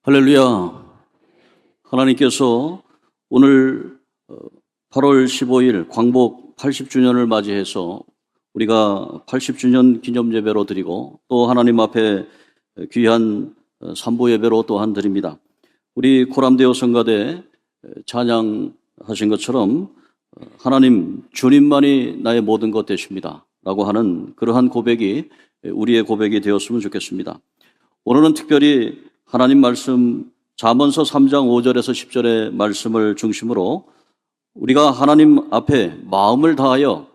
할렐루야. 하나님께서 오늘 8월 15일 광복 80주년을 맞이해서 우리가 80주년 기념 예배로 드리고 또 하나님 앞에 귀한 삼보 예배로 또한 드립니다. 우리 코람데오 성가대 찬양하신 것처럼 하나님 주님만이 나의 모든 것 되십니다 라고 하는 그러한 고백이 우리의 고백이 되었으면 좋겠습니다. 오늘은 특별히 하나님 말씀 잠언서 3장 5절에서 10절의 말씀을 중심으로 우리가 하나님 앞에 마음을 다하여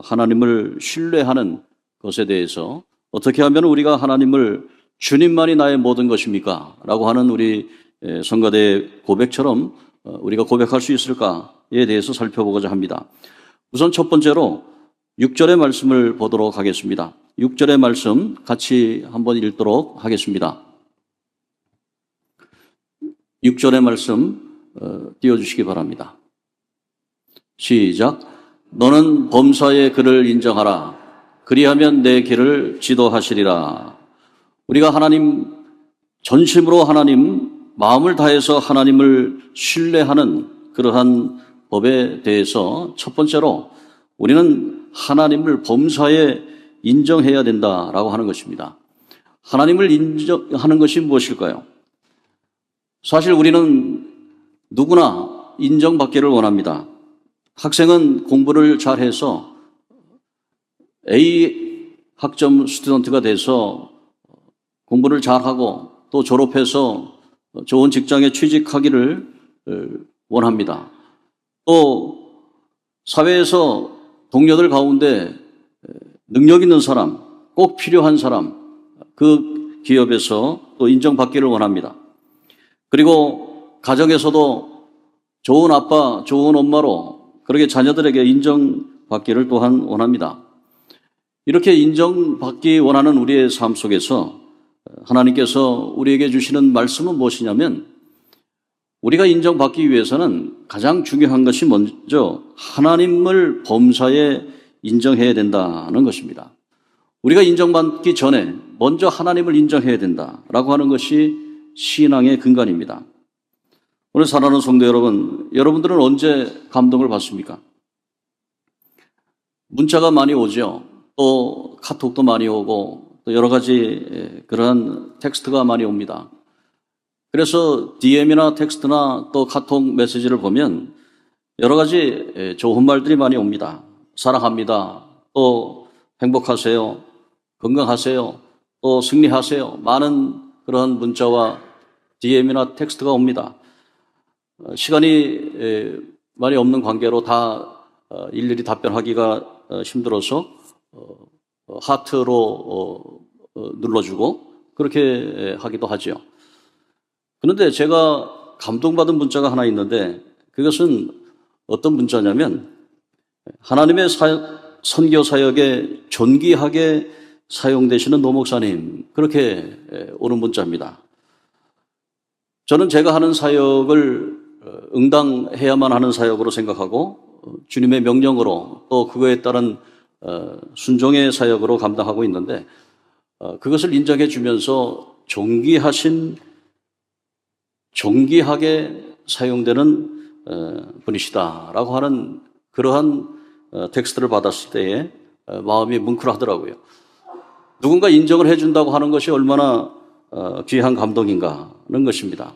하나님을 신뢰하는 것에 대해서 어떻게 하면 우리가 하나님을 주님만이 나의 모든 것입니까? 라고 하는 우리 성가대의 고백처럼 우리가 고백할 수 있을까에 대해서 살펴보고자 합니다. 우선 첫 번째로 6절의 말씀을 보도록 하겠습니다. 6절의 말씀 같이 한번 읽도록 하겠습니다. 6절의 말씀 띄워주시기 바랍니다. 시작. 너는 범사의 그를 인정하라. 그리하면 내 길을 지도하시리라. 우리가 하나님 전심으로 하나님 마음을 다해서 하나님을 신뢰하는 그러한 법에 대해서 첫 번째로 우리는 하나님을 범사에 인정해야 된다라고 하는 것입니다. 하나님을 인정하는 것이 무엇일까요? 사실 우리는 누구나 인정받기를 원합니다. 학생은 공부를 잘해서 A 학점 스튜던트가 돼서 공부를 잘하고 또 졸업해서 좋은 직장에 취직하기를 원합니다. 또 사회에서 동료들 가운데 능력 있는 사람, 꼭 필요한 사람, 그 기업에서 또 인정받기를 원합니다. 그리고 가정에서도 좋은 아빠, 좋은 엄마로 그렇게 자녀들에게 인정받기를 또한 원합니다. 이렇게 인정받기 원하는 우리의 삶 속에서 하나님께서 우리에게 주시는 말씀은 무엇이냐면 우리가 인정받기 위해서는 가장 중요한 것이 먼저 하나님을 범사에 인정해야 된다는 것입니다. 우리가 인정받기 전에 먼저 하나님을 인정해야 된다라고 하는 것이 신앙의 근간입니다. 오늘 사랑하는 성도 여러분, 여러분들은 언제 감동을 받습니까? 문자가 많이 오죠. 또 카톡도 많이 오고 또 여러 가지 그러한 텍스트가 많이 옵니다. 그래서 DM이나 텍스트나 또 카톡 메시지를 보면 여러 가지 좋은 말들이 많이 옵니다. 사랑합니다. 또 행복하세요. 건강하세요. 또 승리하세요. 많은 그런 문자와 DM이나 텍스트가 옵니다. 시간이 많이 없는 관계로 다 일일이 답변하기가 힘들어서 하트로 눌러주고 그렇게 하기도 하죠. 그런데 제가 감동받은 문자가 하나 있는데 그것은 어떤 문자냐면 하나님의 선교 사역에 존귀하게 사용되시는 노 목사님, 그렇게 오는 문자입니다. 저는 제가 하는 사역을 응당해야만 하는 사역으로 생각하고 주님의 명령으로 또 그거에 따른 순종의 사역으로 감당하고 있는데 그것을 인정해 주면서 존귀하게 사용되는 분이시다라고 하는 그러한 텍스트를 받았을 때에 마음이 뭉클하더라고요. 누군가 인정을 해준다고 하는 것이 얼마나 귀한 감동인가는 것입니다.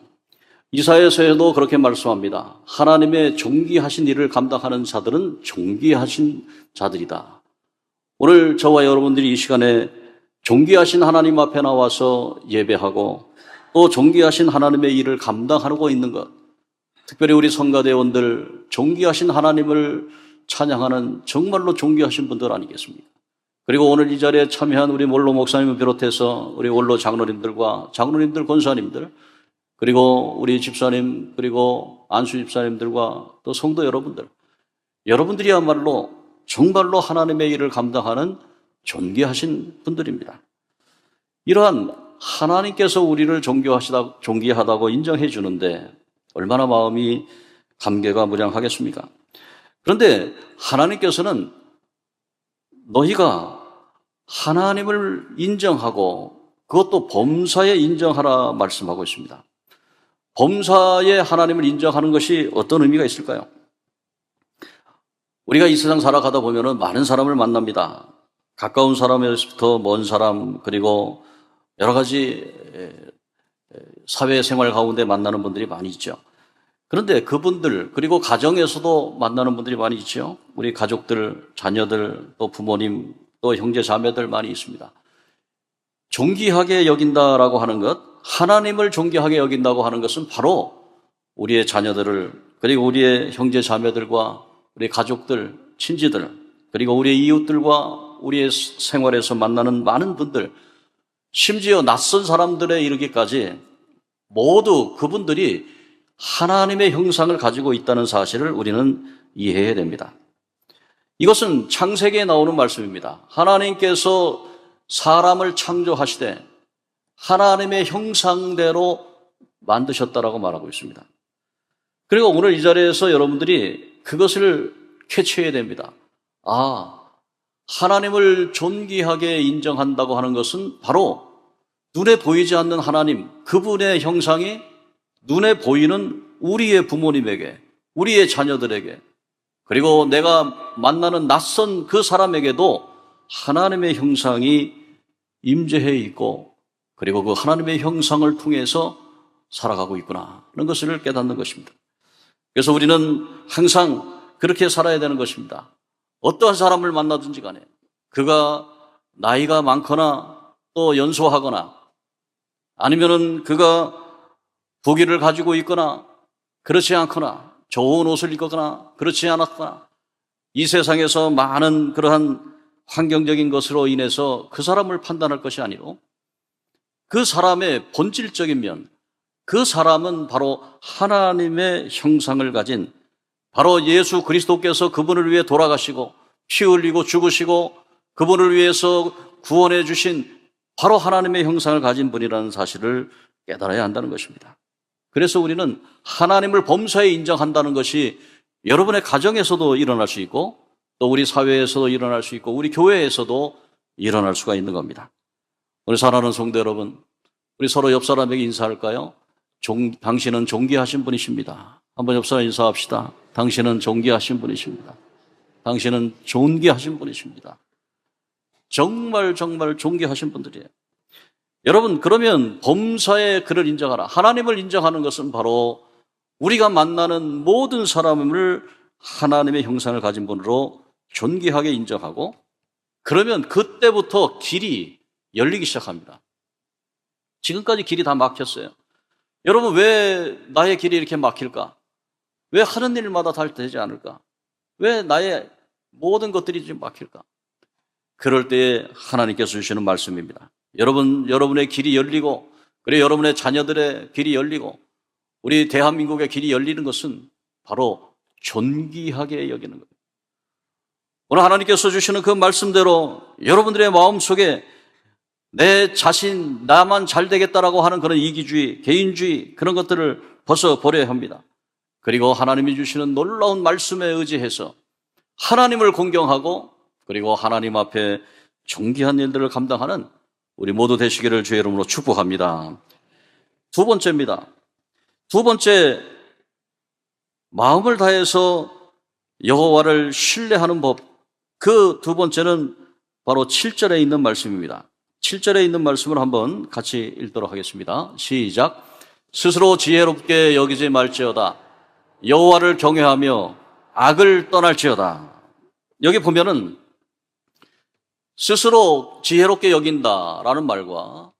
이사야서에도 그렇게 말씀합니다. 하나님의 존귀하신 일을 감당하는 자들은 존귀하신 자들이다. 오늘 저와 여러분들이 이 시간에 존귀하신 하나님 앞에 나와서 예배하고 또 존귀하신 하나님의 일을 감당하고 있는 것, 특별히 우리 성가대원들 존귀하신 하나님을 찬양하는 정말로 존귀하신 분들 아니겠습니까? 그리고 오늘 이 자리에 참여한 우리 원로 목사님을 비롯해서 우리 원로 장로님들과 장로님들, 권사님들, 그리고 우리 집사님, 그리고 안수 집사님들과 또 성도 여러분들, 여러분들이야말로 정말로 하나님의 일을 감당하는 존귀하신 분들입니다. 이러한 하나님께서 우리를 존귀하다고 인정해 주는데 얼마나 마음이 감개가 무량하겠습니까? 그런데 하나님께서는 너희가 하나님을 인정하고 그것도 범사에 인정하라 말씀하고 있습니다. 범사에 하나님을 인정하는 것이 어떤 의미가 있을까요? 우리가 이 세상 살아가다 보면 많은 사람을 만납니다. 가까운 사람에서부터 먼 사람, 그리고 여러 가지 사회생활 가운데 만나는 분들이 많이 있죠. 그런데 그분들, 그리고 가정에서도 만나는 분들이 많이 있죠. 우리 가족들, 자녀들, 또 부모님, 또 형제 자매들 많이 있습니다. 존귀하게 여긴다라고 하는 것, 하나님을 존귀하게 여긴다고 하는 것은 바로 우리의 자녀들을, 그리고 우리의 형제 자매들과 우리 가족들, 친지들, 그리고 우리의 이웃들과 우리의 생활에서 만나는 많은 분들, 심지어 낯선 사람들에 이르기까지 모두 그분들이 하나님의 형상을 가지고 있다는 사실을 우리는 이해해야 됩니다. 이것은 창세기에 나오는 말씀입니다. 하나님께서 사람을 창조하시되 하나님의 형상대로 만드셨다라고 말하고 있습니다. 그리고 오늘 이 자리에서 여러분들이 그것을 캐치해야 됩니다. 하나님을 존귀하게 인정한다고 하는 것은 바로 눈에 보이지 않는 하나님, 그분의 형상이 눈에 보이는 우리의 부모님에게, 우리의 자녀들에게, 그리고 내가 만나는 낯선 그 사람에게도 하나님의 형상이 임재해 있고, 그리고 그 하나님의 형상을 통해서 살아가고 있구나 하는 것을 깨닫는 것입니다. 그래서 우리는 항상 그렇게 살아야 되는 것입니다. 어떠한 사람을 만나든지 간에 그가 나이가 많거나 또 연소하거나 아니면은 그가 부귀를 가지고 있거나 그렇지 않거나 좋은 옷을 입거나 그렇지 않았거나 이 세상에서 많은 그러한 환경적인 것으로 인해서 그 사람을 판단할 것이 아니고 그 사람의 본질적인 면, 그 사람은 바로 하나님의 형상을 가진 바로 예수 그리스도께서 그분을 위해 돌아가시고 피 흘리고 죽으시고 그분을 위해서 구원해 주신 바로 하나님의 형상을 가진 분이라는 사실을 깨달아야 한다는 것입니다. 그래서 우리는 하나님을 범사에 인정한다는 것이 여러분의 가정에서도 일어날 수 있고 또 우리 사회에서도 일어날 수 있고 우리 교회에서도 일어날 수가 있는 겁니다. 우리 사랑하는 성도 여러분, 우리 서로 옆 사람에게 인사할까요? 당신은 존귀하신 분이십니다. 한번 옆 사람 인사합시다. 당신은 존귀하신 분이십니다. 당신은 존귀하신 분이십니다. 정말 존귀하신 분들이에요. 여러분, 그러면 범사에 그를 인정하라. 하나님을 인정하는 것은 바로 우리가 만나는 모든 사람을 하나님의 형상을 가진 분으로 존귀하게 인정하고 그러면 그때부터 길이 열리기 시작합니다. 지금까지 길이 다 막혔어요. 여러분, 왜 나의 길이 이렇게 막힐까? 왜 하는 일마다 다 되지 않을까? 왜 나의 모든 것들이 좀 막힐까? 그럴 때에 하나님께서 주시는 말씀입니다. 여러분의 길이 열리고, 그리고 여러분의 자녀들의 길이 열리고, 우리 대한민국의 길이 열리는 것은 바로 존귀하게 여기는 거예요. 오늘 하나님께서 주시는 그 말씀대로 여러분들의 마음속에 내 자신, 나만 잘 되겠다라고 하는 그런 이기주의, 개인주의, 그런 것들을 벗어버려야 합니다. 그리고 하나님이 주시는 놀라운 말씀에 의지해서 하나님을 공경하고 그리고 하나님 앞에 존귀한 일들을 감당하는 우리 모두 되시기를 주의 이름으로 축복합니다. 두 번째입니다. 두 번째, 마음을 다해서 여호와를 신뢰하는 법. 그 두 번째는 바로 7절에 있는 말씀입니다. 7절에 있는 말씀을 한번 같이 읽도록 하겠습니다. 시작. 스스로 지혜롭게 여기지 말지어다. 여호와를 경외하며 악을 떠날지어다. 여기 보면은 스스로 지혜롭게 여긴다라는 말과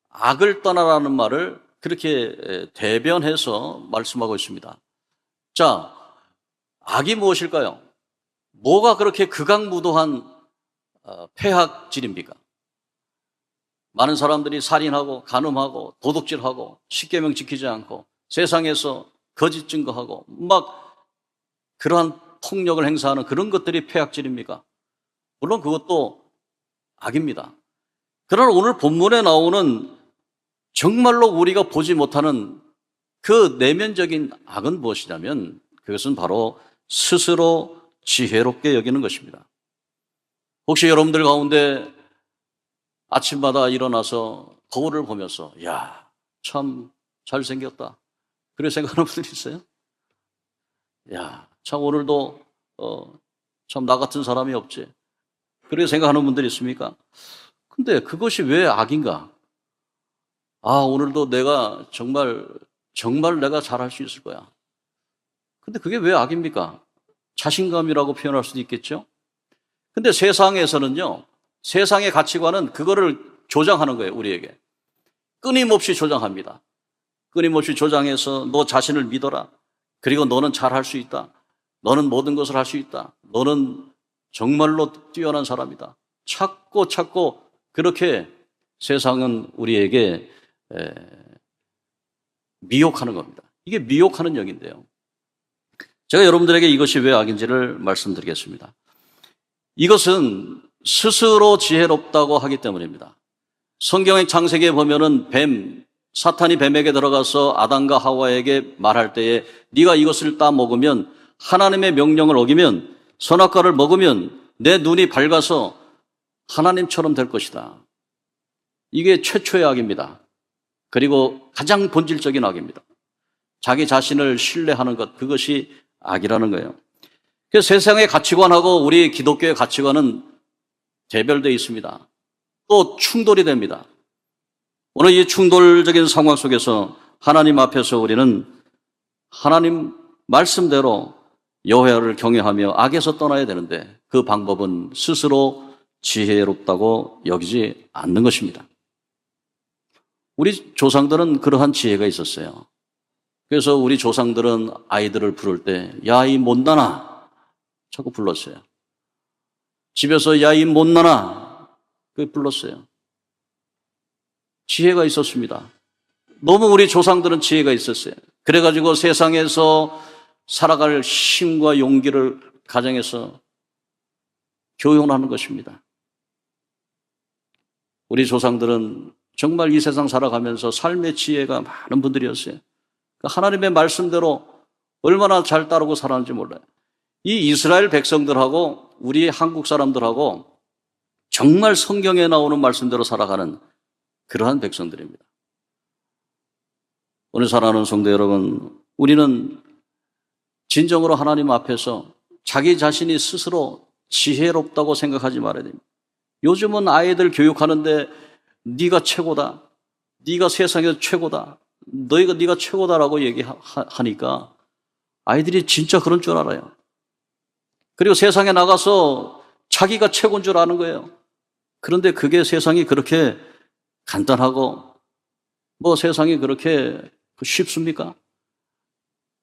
악을 떠나라는 말을 그렇게 대변해서 말씀하고 있습니다. 자, 악이 무엇일까요? 뭐가 그렇게 극악무도한 폐악질입니까? 많은 사람들이 살인하고 간음하고 도둑질하고 십계명 지키지 않고 세상에서 거짓 증거하고 막 그러한 폭력을 행사하는 그런 것들이 폐악질입니까? 물론 그것도 악입니다. 그러나 오늘 본문에 나오는 정말로 우리가 보지 못하는 그 내면적인 악은 무엇이냐면 그것은 바로 스스로 지혜롭게 여기는 것입니다. 혹시 여러분들 가운데 아침마다 일어나서 거울을 보면서 야, 참 잘생겼다. 그렇게 생각하는 분들이 있어요? 야, 참 오늘도 참 나 같은 사람이 없지. 그렇게 생각하는 분들이 있습니까? 근데 그것이 왜 악인가? 아, 오늘도 내가 정말 내가 잘할 수 있을 거야. 근데 그게 왜 악입니까? 자신감이라고 표현할 수도 있겠죠? 근데 세상에서는요, 세상의 가치관은 그거를 조장하는 거예요, 우리에게. 끊임없이 조장합니다. 끊임없이 조장해서 너 자신을 믿어라. 그리고 너는 잘할 수 있다. 너는 모든 것을 할 수 있다. 너는 정말로 뛰어난 사람이다. 찾고 그렇게 세상은 우리에게 미혹하는 겁니다. 이게 미혹하는 영인데요. 제가 여러분들에게 이것이 왜 악인지를 말씀드리겠습니다. 이것은 스스로 지혜롭다고 하기 때문입니다. 성경의 창세기에 보면은 사탄이 뱀에게 들어가서 아담과 하와에게 말할 때에 네가 이것을 따 먹으면 하나님의 명령을 어기면 선악과를 먹으면 내 눈이 밝아서 하나님처럼 될 것이다. 이게 최초의 악입니다. 그리고 가장 본질적인 악입니다. 자기 자신을 신뢰하는 것, 그것이 악이라는 거예요. 그래서 세상의 가치관하고 우리 기독교의 가치관은 대별되어 있습니다. 또 충돌이 됩니다. 오늘 이 충돌적인 상황 속에서 하나님 앞에서 우리는 하나님 말씀대로 여호와를 경외하며 악에서 떠나야 되는데 그 방법은 스스로 지혜롭다고 여기지 않는 것입니다. 우리 조상들은 그러한 지혜가 있었어요. 그래서 우리 조상들은 아이들을 부를 때 야, 이 못나나 자꾸 불렀어요. 집에서 야, 이 못나나 그 불렀어요. 지혜가 있었습니다. 너무 우리 조상들은 지혜가 있었어요. 그래가지고 세상에서 살아갈 힘과 용기를 가정에서 교육하는 것입니다. 우리 조상들은 정말 이 세상 살아가면서 삶의 지혜가 많은 분들이었어요. 하나님의 말씀대로 얼마나 잘 따르고 살았는지 몰라요. 이 이스라엘 백성들하고 우리 한국 사람들하고 정말 성경에 나오는 말씀대로 살아가는 그러한 백성들입니다. 오늘 사랑하는 성도 여러분, 우리는 진정으로 하나님 앞에서 자기 자신이 스스로 지혜롭다고 생각하지 말아야 됩니다. 요즘은 아이들 교육하는데 네가 최고다, 네가 세상에서 최고다, 네가 최고다라고 얘기하니까 아이들이 진짜 그런 줄 알아요. 그리고 세상에 나가서 자기가 최고인 줄 아는 거예요. 그런데 그게 세상이 그렇게 간단하고 세상이 그렇게 쉽습니까?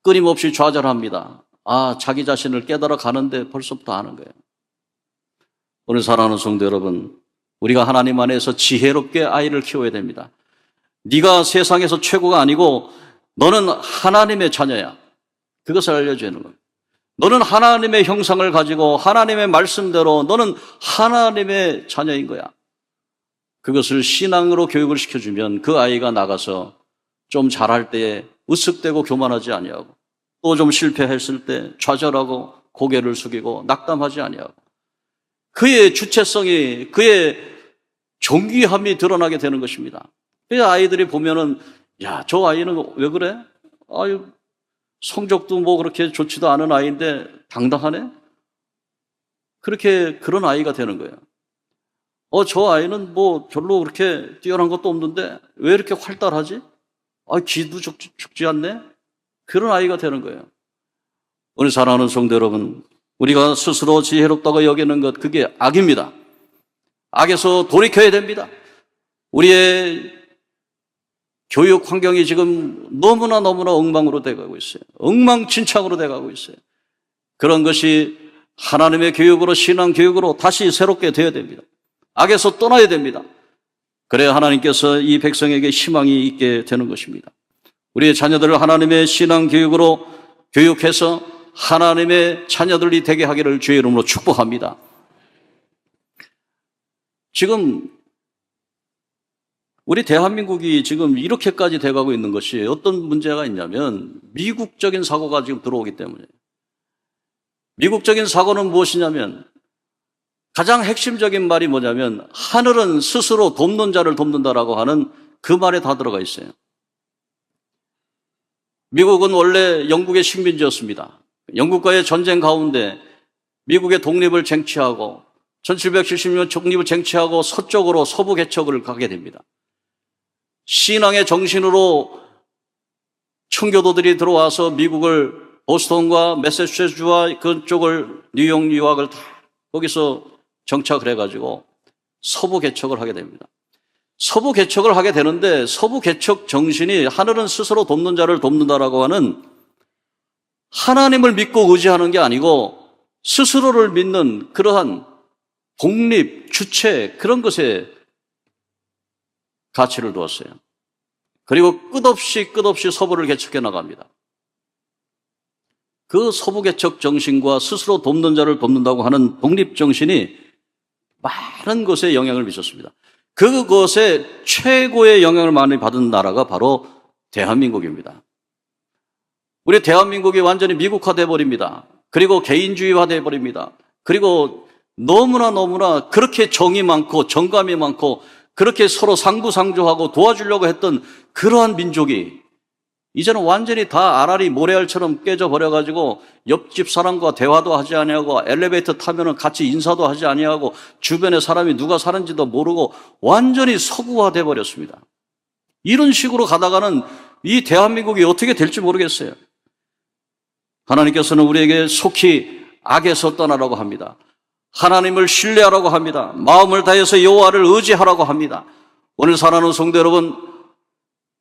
끊임없이 좌절합니다. 자기 자신을 깨달아 가는데 벌써부터 아는 거예요. 오늘 사랑하는 성도 여러분, 우리가 하나님 안에서 지혜롭게 아이를 키워야 됩니다. 네가 세상에서 최고가 아니고 너는 하나님의 자녀야. 그것을 알려줘야 하는 겁니다. 너는 하나님의 형상을 가지고 하나님의 말씀대로 너는 하나님의 자녀인 거야. 그것을 신앙으로 교육을 시켜주면 그 아이가 나가서 좀 잘할 때에 으쓱대고 교만하지 아니하고 또 좀 실패했을 때 좌절하고 고개를 숙이고 낙담하지 아니하고 그의 주체성이, 그의 존귀함이 드러나게 되는 것입니다. 그래서 아이들이 보면은 야, 저 아이는 왜 그래? 아유, 성적도 그렇게 좋지도 않은 아이인데 당당하네? 그런 아이가 되는 거예요. 저 아이는 별로 그렇게 뛰어난 것도 없는데 왜 이렇게 활달하지? 기도 죽지 않네? 그런 아이가 되는 거예요. 우리 사랑하는 성도 여러분, 우리가 스스로 지혜롭다고 여기는 것, 그게 악입니다. 악에서 돌이켜야 됩니다. 우리의 교육 환경이 지금 너무나 엉망으로 돼가고 있어요. 엉망진창으로 돼가고 있어요. 그런 것이 하나님의 교육으로, 신앙 교육으로 다시 새롭게 되어야 됩니다. 악에서 떠나야 됩니다. 그래야 하나님께서 이 백성에게 희망이 있게 되는 것입니다. 우리의 자녀들을 하나님의 신앙 교육으로 교육해서 하나님의 자녀들이 되게 하기를 주의 이름으로 축복합니다. 지금 우리 대한민국이 지금 이렇게까지 돼가고 있는 것이 어떤 문제가 있냐면 미국적인 사고가 지금 들어오기 때문에. 미국적인 사고는 무엇이냐면 가장 핵심적인 말이 뭐냐면 하늘은 스스로 돕는 자를 돕는다라고 하는 그 말에 다 들어가 있어요. 미국은 원래 영국의 식민지였습니다. 영국과의 전쟁 가운데 미국의 독립을 쟁취하고 1770년 독립을 쟁취하고 서쪽으로 서부 개척을 가게 됩니다. 신앙의 정신으로 청교도들이 들어와서 미국을 보스턴과 매사추세츠와 그쪽을 뉴욕, 뉴욕을 다 거기서 정착을 해가지고 서부 개척을 하게 됩니다. 서부 개척을 하게 되는데 서부 개척 정신이 하늘은 스스로 돕는 자를 돕는다라고 하는 하나님을 믿고 의지하는 게 아니고 스스로를 믿는 그러한 독립, 주체 그런 것에 가치를 두었어요. 그리고 끝없이 서부를 개척해 나갑니다. 그 서부 개척 정신과 스스로 돕는 자를 돕는다고 하는 독립 정신이 많은 것에 영향을 미쳤습니다. 그것에 최고의 영향을 많이 받은 나라가 바로 대한민국입니다. 우리 대한민국이 완전히 미국화돼 버립니다. 그리고 개인주의화돼 버립니다. 그리고 너무나 그렇게 정이 많고 정감이 많고 그렇게 서로 상부상조하고 도와주려고 했던 그러한 민족이 이제는 완전히 다 아라리 모래알처럼 깨져 버려가지고 옆집 사람과 대화도 하지 아니하고 엘리베이터 타면은 같이 인사도 하지 아니하고 주변에 사람이 누가 사는지도 모르고 완전히 서구화돼 버렸습니다. 이런 식으로 가다가는 이 대한민국이 어떻게 될지 모르겠어요. 하나님께서는 우리에게 속히 악에서 떠나라고 합니다. 하나님을 신뢰하라고 합니다. 마음을 다해서 여호와를 의지하라고 합니다. 오늘 사랑하는 성도 여러분,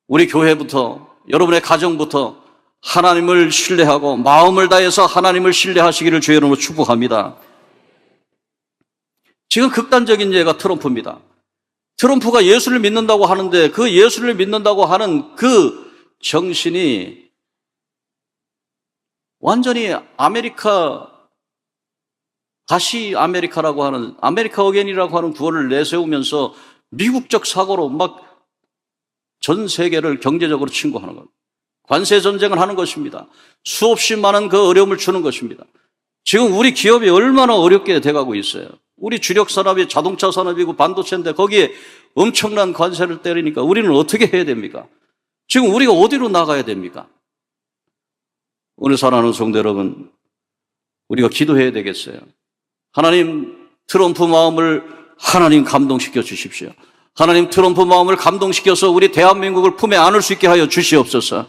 우리 교회부터 여러분의 가정부터 하나님을 신뢰하고 마음을 다해서 하나님을 신뢰하시기를 주의 이름으로 축복합니다. 지금 극단적인 예가 트럼프입니다. 트럼프가 예수를 믿는다고 하는데 그 예수를 믿는다고 하는 그 정신이 완전히 다시 아메리카라고 하는 아메리카 어게인이라고 하는 구호를 내세우면서 미국적 사고로 막 전 세계를 경제적으로 침공하는 겁니다. 관세 전쟁을 하는 것입니다. 수없이 많은 그 어려움을 주는 것입니다. 지금 우리 기업이 얼마나 어렵게 돼가고 있어요. 우리 주력 산업이 자동차 산업이고 반도체인데 거기에 엄청난 관세를 때리니까 우리는 어떻게 해야 됩니까? 지금 우리가 어디로 나가야 됩니까? 오늘 사랑하는 성도 여러분, 우리가 기도해야 되겠어요. 하나님, 트럼프 마음을 하나님 감동시켜 주십시오. 하나님, 트럼프 마음을 감동시켜서 우리 대한민국을 품에 안을 수 있게 하여 주시옵소서.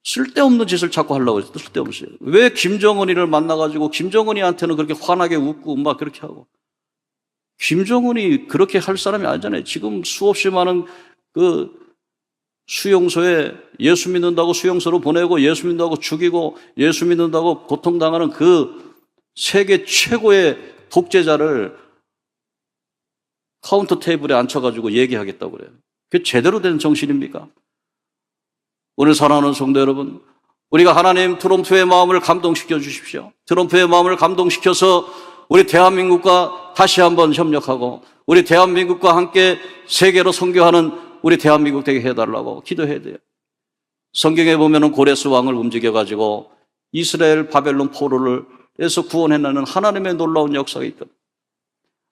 쓸데없는 짓을 자꾸 하려고 해서 쓸데없어요. 왜 김정은이를 만나가지고 김정은이한테는 그렇게 환하게 웃고 막 그렇게 하고. 김정은이 그렇게 할 사람이 아니잖아요. 지금 수없이 많은 그 수용소에 예수 믿는다고 수용소로 보내고 예수 믿는다고 죽이고 예수 믿는다고 고통당하는 그 세계 최고의 독재자를 카운터 테이블에 앉혀가지고 얘기하겠다고 그래요. 그게 제대로 된 정신입니까? 오늘 사랑하는 성도 여러분, 우리가 하나님 트럼프의 마음을 감동시켜 주십시오. 트럼프의 마음을 감동시켜서 우리 대한민국과 다시 한번 협력하고 우리 대한민국과 함께 세계로 선교하는 우리 대한민국 되게 해달라고 기도해야 돼요. 성경에 보면은 고레스 왕을 움직여가지고 이스라엘 바벨론 포로를 에서 구원해내는 하나님의 놀라운 역사가 있거든요.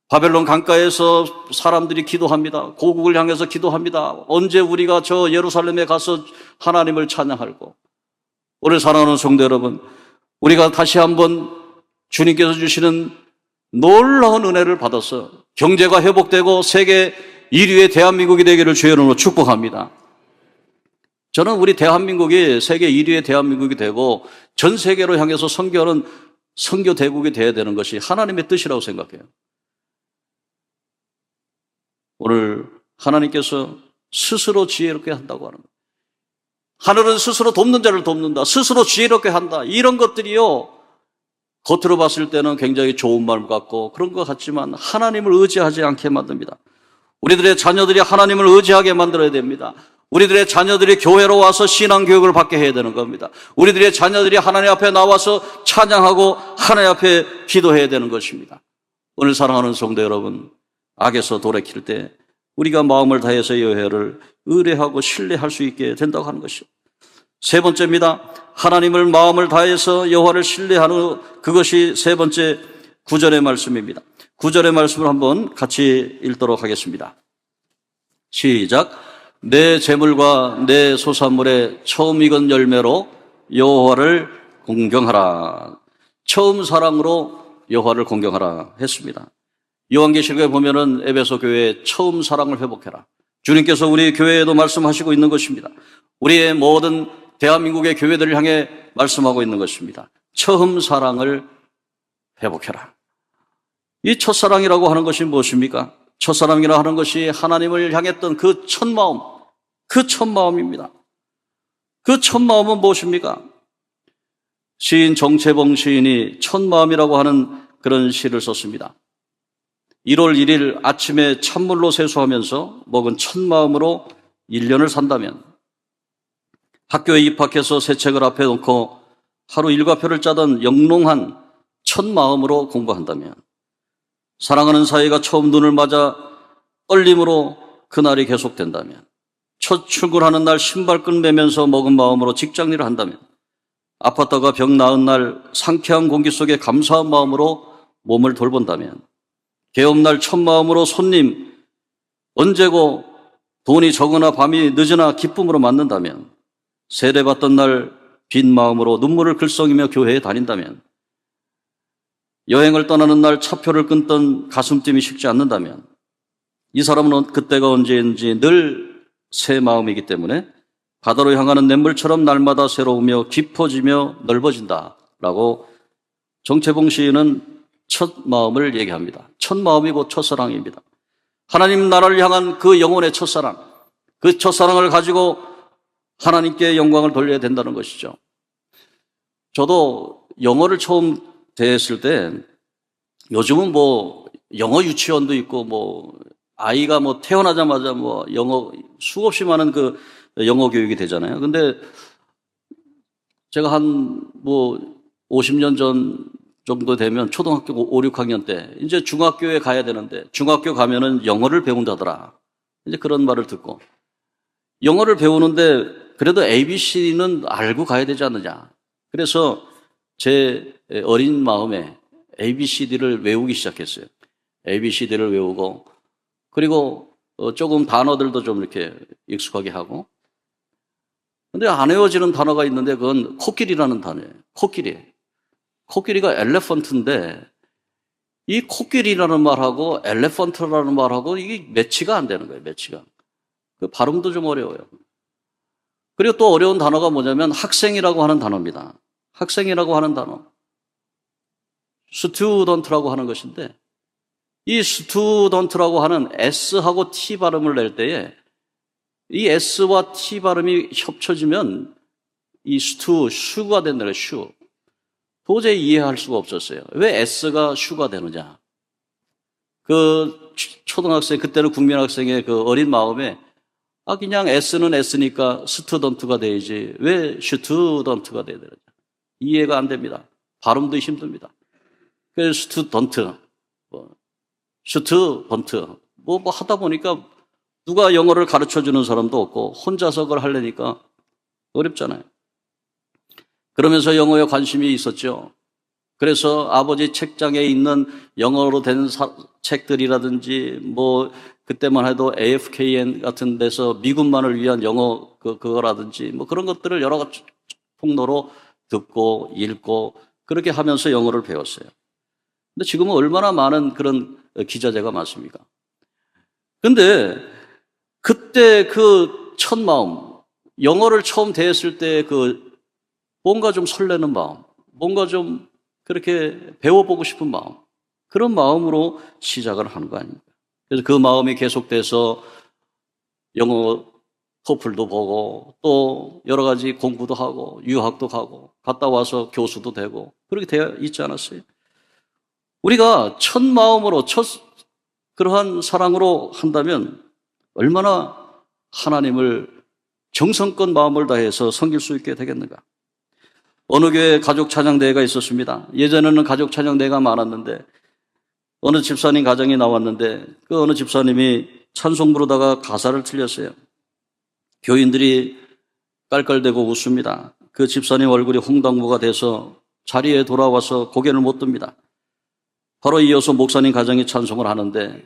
바벨론 강가에서 사람들이 기도합니다. 고국을 향해서 기도합니다. 언제 우리가 저 예루살렘에 가서 하나님을 찬양할고. 오늘 사랑하는 성도 여러분, 우리가 다시 한번 주님께서 주시는 놀라운 은혜를 받아서 경제가 회복되고 세계 1위의 대한민국이 되기를 주의 이름으로 축복합니다. 저는 우리 대한민국이 세계 1위의 대한민국이 되고 전 세계로 향해서 선교하는 선교 대국이 되어야 되는 것이 하나님의 뜻이라고 생각해요. 오늘 하나님께서 스스로 지혜롭게 한다고 하는 거예요. 하늘은 스스로 돕는 자를 돕는다. 스스로 지혜롭게 한다. 이런 것들이요, 겉으로 봤을 때는 굉장히 좋은 말 같고 그런 것 같지만 하나님을 의지하지 않게 만듭니다. 우리들의 자녀들이 하나님을 의지하게 만들어야 됩니다. 우리들의 자녀들이 교회로 와서 신앙교육을 받게 해야 되는 겁니다. 우리들의 자녀들이 하나님 앞에 나와서 찬양하고 하나님 앞에 기도해야 되는 것입니다. 오늘 사랑하는 성도 여러분, 악에서 돌이킬 때 우리가 마음을 다해서 여호와를 의뢰하고 신뢰할 수 있게 된다고 하는 것이죠. 세 번째입니다. 하나님을 마음을 다해서 여호와를 신뢰하는 그것이 세 번째 9절의 말씀입니다. 9절의 말씀을 한번 같이 읽도록 하겠습니다. 시작. 내 재물과 내 소산물의 처음 익은 열매로 여호와를 공경하라. 처음 사랑으로 여호와를 공경하라 했습니다. 요한계시록에 보면은 에베소 교회의 처음 사랑을 회복해라. 주님께서 우리 교회에도 말씀하시고 있는 것입니다. 우리의 모든 대한민국의 교회들을 향해 말씀하고 있는 것입니다. 처음 사랑을 회복해라. 이 첫사랑이라고 하는 것이 무엇입니까? 첫사랑이라 하는 것이 하나님을 향했던 그 첫마음, 그 첫마음입니다. 그 첫마음은 무엇입니까? 시인 정채봉 시인이 첫마음이라고 하는 그런 시를 썼습니다. 1월 1일 아침에 찬물로 세수하면서 먹은 첫마음으로 1년을 산다면, 학교에 입학해서 새 책을 앞에 놓고 하루 일과표를 짜던 영롱한 첫마음으로 공부한다면, 사랑하는 사이가 처음 눈을 맞아 떨림으로 그날이 계속된다면, 첫 출근하는 날 신발끈 매면서 먹은 마음으로 직장일을 한다면, 아팠다가 병 나은 날 상쾌한 공기 속에 감사한 마음으로 몸을 돌본다면, 개업날 첫 마음으로 손님 언제고 돈이 적으나 밤이 늦으나 기쁨으로 맞는다면, 세례받던 날 빈 마음으로 눈물을 글썽이며 교회에 다닌다면, 여행을 떠나는 날 차표를 끊던 가슴팀이 식지 않는다면, 이 사람은 그때가 언제인지 늘 새 마음이기 때문에 바다로 향하는 냇물처럼 날마다 새로우며 깊어지며 넓어진다라고 정채봉 시인은 첫 마음을 얘기합니다. 첫 마음이 곧 첫사랑입니다. 하나님 나라를 향한 그 영혼의 첫사랑, 그 첫사랑을 가지고 하나님께 영광을 돌려야 된다는 것이죠. 저도 영어를 처음 대했을 때, 요즘은 뭐 영어 유치원도 있고 뭐 아이가 뭐 태어나자마자 뭐 영어 수없이 많은 그 영어 교육이 되잖아요. 근데 제가 한 뭐 50년 전 정도 되면 초등학교 5, 6학년 때 이제 중학교에 가야 되는데, 중학교 가면은 영어를 배운다더라. 이제 그런 말을 듣고, 영어를 배우는데 그래도 ABC는 알고 가야 되지 않느냐. 그래서 제 어린 마음에 ABCD를 외우기 시작했어요. ABCD를 외우고, 그리고 조금 단어들도 좀 이렇게 익숙하게 하고. 근데 안 외워지는 단어가 있는데 그건 코끼리라는 단어예요. 코끼리. 코끼리가 엘레펀트인데, 이 코끼리라는 말하고 엘레펀트라는 말하고 이게 매치가 안 되는 거예요. 매치가. 그 발음도 좀 어려워요. 그리고 또 어려운 단어가 뭐냐면 학생이라고 하는 단어입니다. 학생이라고 하는 단어. 스튜던트라고 하는 것인데, 이 스튜던트라고 하는 S하고 T 발음을 낼 때에 이 S와 T 발음이 협쳐지면 이 슈가 된다는 거예요. 슈. 도저히 이해할 수가 없었어요. 왜 S가 슈가 되느냐. 그 초등학생, 그때는 국민학생의 그 어린 마음에, 그냥 S는 S니까 스튜던트가 돼야지 왜 슈튜던트가 돼야 되느냐. 이해가 안 됩니다. 발음도 힘듭니다. 그래서 스튜던트, 슈튜던트, 뭐 하다 보니까 누가 영어를 가르쳐 주는 사람도 없고 혼자서 그걸 하려니까 어렵잖아요. 그러면서 영어에 관심이 있었죠. 그래서 아버지 책장에 있는 영어로 된 책들이라든지 뭐 그때만 해도 AFKN 같은 데서 미군만을 위한 영어 그거라든지 뭐 그런 것들을 여러 가지 통로로 듣고 읽고 그렇게 하면서 영어를 배웠어요. 근데 지금은 얼마나 많은 그런 기자재가 많습니까? 근데 그때 그 첫 마음, 영어를 처음 대했을 때 그 뭔가 좀 설레는 마음, 뭔가 좀 그렇게 배워보고 싶은 마음, 그런 마음으로 시작을 하는 거 아닙니까? 그래서 그 마음이 계속돼서 영어 토플도 보고 또 여러 가지 공부도 하고 유학도 가고 갔다 와서 교수도 되고 그렇게 되어 있지 않았어요? 우리가 첫 마음으로 그러한 사랑으로 한다면 얼마나 하나님을 정성껏 마음을 다해서 섬길 수 있게 되겠는가? 어느 교회에 가족 찬양대회가 있었습니다. 예전에는 가족 찬양대회가 많았는데 어느 집사님 가정이 나왔는데 그 어느 집사님이 찬송 부르다가 가사를 틀렸어요. 교인들이 깔깔대고 웃습니다. 그 집사님 얼굴이 홍당무가 돼서 자리에 돌아와서 고개를 못 듭니다. 바로 이어서 목사님 가정이 찬송을 하는데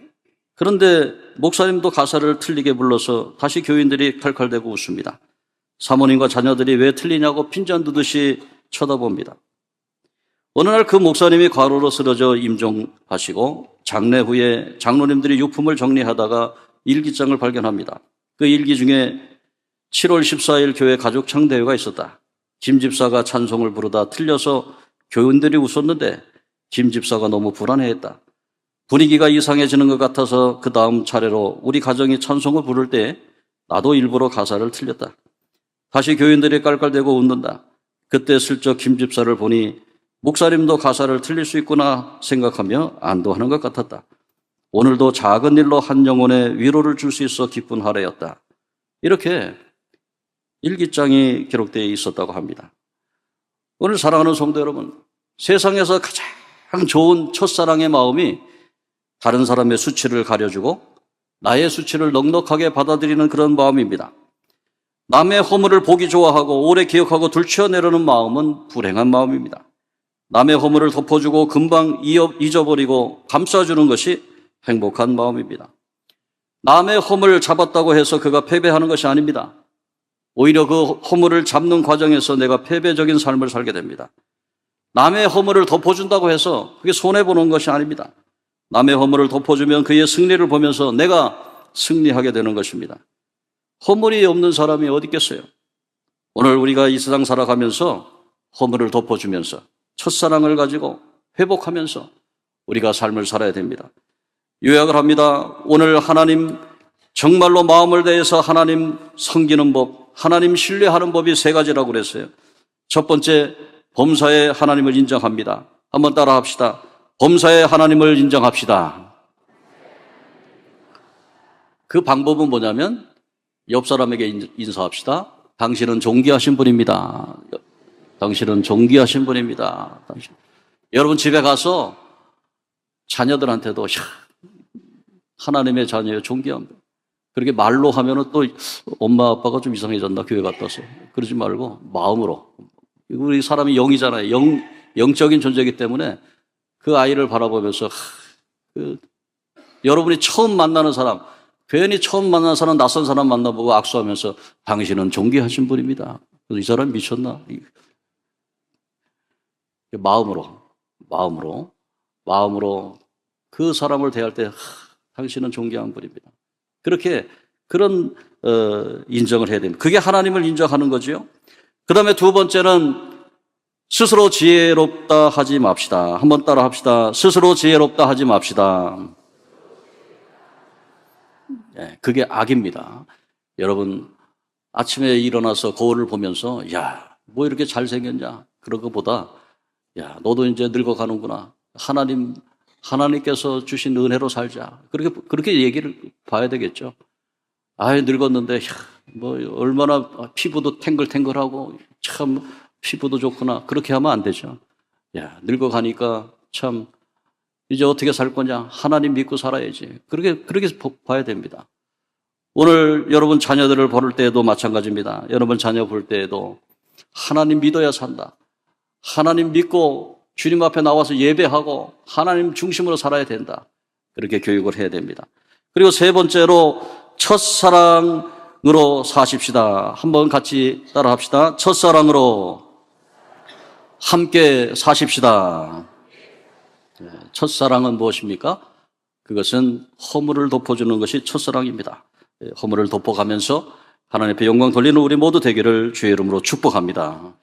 그런데 목사님도 가사를 틀리게 불러서 다시 교인들이 칼칼대고 웃습니다. 사모님과 자녀들이 왜 틀리냐고 핀잔 두듯이 쳐다봅니다. 어느 날 그 목사님이 과로로 쓰러져 임종하시고 장례 후에 장로님들이 유품을 정리하다가 일기장을 발견합니다. 그 일기 중에 7월 14일 교회 가족 창대회가 있었다. 김 집사가 찬송을 부르다 틀려서 교인들이 웃었는데 김 집사가 너무 불안해했다. 분위기가 이상해지는 것 같아서 그 다음 차례로 우리 가정이 찬송을 부를 때 나도 일부러 가사를 틀렸다. 다시 교인들이 깔깔대고 웃는다. 그때 슬쩍 김 집사를 보니 목사님도 가사를 틀릴 수 있구나 생각하며 안도하는 것 같았다. 오늘도 작은 일로 한 영혼의 위로를 줄 수 있어 기쁜 하루였다. 이렇게 일기장이 기록되어 있었다고 합니다. 오늘 사랑하는 성도 여러분, 세상에서 가장 좋은 첫사랑의 마음이 다른 사람의 수치를 가려주고 나의 수치를 넉넉하게 받아들이는 그런 마음입니다. 남의 허물을 보기 좋아하고 오래 기억하고 둘치어내려는 마음은 불행한 마음입니다. 남의 허물을 덮어주고 금방 잊어버리고 감싸주는 것이 행복한 마음입니다. 남의 허물을 잡았다고 해서 그가 패배하는 것이 아닙니다. 오히려 그 허물을 잡는 과정에서 내가 패배적인 삶을 살게 됩니다. 남의 허물을 덮어준다고 해서 그게 손해보는 것이 아닙니다. 남의 허물을 덮어주면 그의 승리를 보면서 내가 승리하게 되는 것입니다. 허물이 없는 사람이 어디 있겠어요? 오늘 우리가 이 세상 살아가면서 허물을 덮어주면서 첫사랑을 가지고 회복하면서 우리가 삶을 살아야 됩니다. 요약을 합니다. 오늘 하나님 정말로 마음을 다해서 하나님 섬기는 법, 하나님 신뢰하는 법이 세 가지라고 그랬어요. 첫 번째, 범사에 하나님을 인정합니다. 한번 따라 합시다. 범사에 하나님을 인정합시다. 그 방법은 뭐냐면 옆 사람에게 인사합시다. 당신은 존귀하신 분입니다. 당신은 존귀하신 분입니다. 여러분 집에 가서 자녀들한테도 하나님의 자녀의 존귀합니다. 그렇게 말로 하면은 또 엄마 아빠가 좀 이상해졌나 교회 갔다 와서 그러지 말고 마음으로. 우리 사람이 영이잖아요. 영적인 존재이기 때문에 그 아이를 바라보면서 여러분이 처음 만나는 사람, 괜히 처음 만나는 사람, 낯선 사람 만나보고 악수하면서 당신은 존귀하신 분입니다. 이 사람 미쳤나? 마음으로 그 사람을 대할 때 당신은 존귀한 분입니다. 그렇게 그런 인정을 해야 됩니다. 그게 하나님을 인정하는 거죠. 그 다음에 두 번째는 스스로 지혜롭다 하지 맙시다. 한번 따라 합시다. 스스로 지혜롭다 하지 맙시다. 네, 그게 악입니다. 여러분 아침에 일어나서 거울을 보면서 뭐 이렇게 잘생겼냐 그런 것보다 너도 이제 늙어가는구나. 하나님께서 주신 은혜로 살자. 그렇게 얘기를 봐야 되겠죠. 늙었는데, 얼마나 피부도 탱글탱글하고, 참, 피부도 좋구나. 그렇게 하면 안 되죠. 늙어가니까 참, 이제 어떻게 살 거냐. 하나님 믿고 살아야지. 그렇게 봐야 됩니다. 오늘 여러분 자녀들을 볼 때에도 마찬가지입니다. 여러분 자녀 볼 때에도 하나님 믿어야 산다. 하나님 믿고 주님 앞에 나와서 예배하고 하나님 중심으로 살아야 된다. 그렇게 교육을 해야 됩니다. 그리고 세 번째로 첫사랑으로 사십시다. 한번 같이 따라 합시다. 첫사랑으로 함께 사십시다. 첫사랑은 무엇입니까? 그것은 허물을 덮어주는 것이 첫사랑입니다. 허물을 덮어가면서 하나님 앞에 영광 돌리는 우리 모두 되기를 주의 이름으로 축복합니다.